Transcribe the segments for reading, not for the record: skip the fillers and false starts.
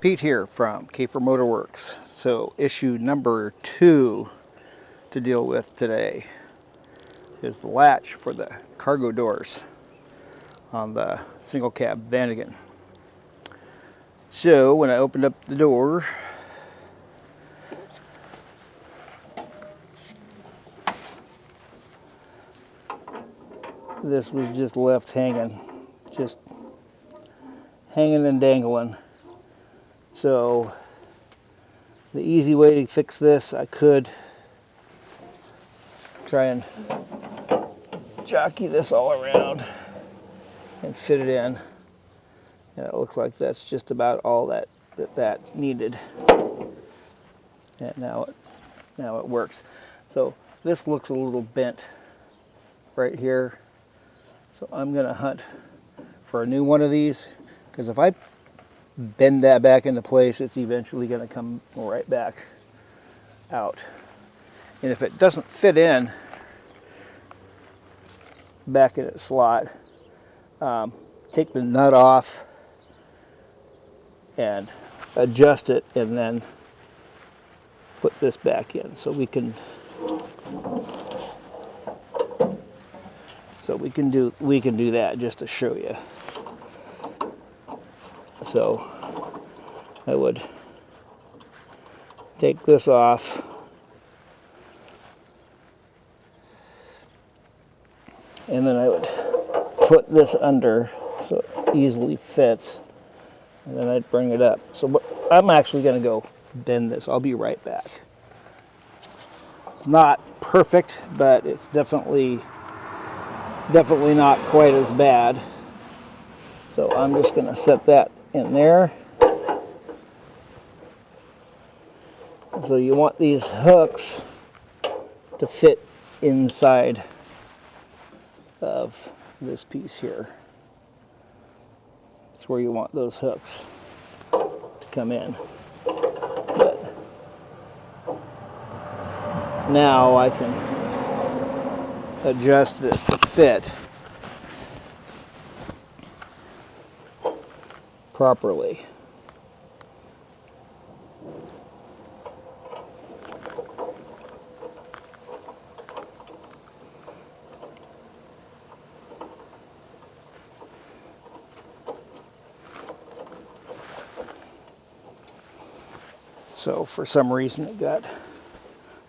Pete here from Kiefer Motorworks. So issue number 2 to deal with today is the latch for the cargo doors on the single cab Vanagon. So when I opened up the door, this was just left hanging, just hanging and dangling. So the easy way to fix this, I could try and jockey this all around and fit it in. And it looks like that's just about all that needed. And now it works. So this looks a little bent right here. So I'm gonna hunt for a new one of these, because if I bend that back into place, it's eventually gonna come right back out. And if it doesn't fit in back in its slot, take the nut off and adjust it, and then put this back in so we can do that just to show you. So I would take this off, and then I would put this under so it easily fits, and then I'd bring it up. So I'm actually going to go bend this. I'll be right back. It's not perfect, but it's definitely not quite as bad. So I'm just going to set that in there. So you want these hooks to fit inside of this piece here. That's where you want those hooks to come in. But now I can adjust this to fit properly. So for some reason it got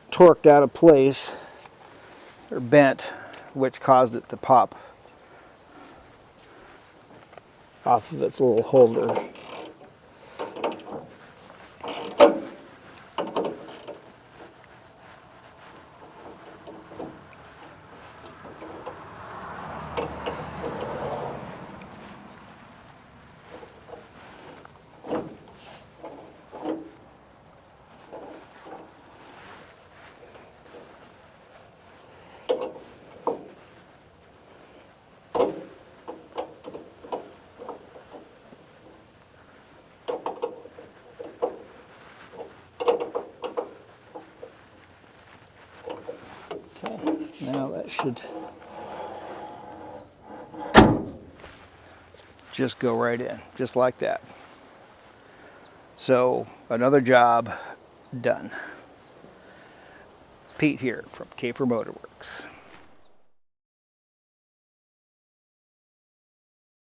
torqued out of place or bent, which caused it to pop off of its little holder. Now that should just go right in, just like that. So another job done. Pete here from Kiefer Motorworks.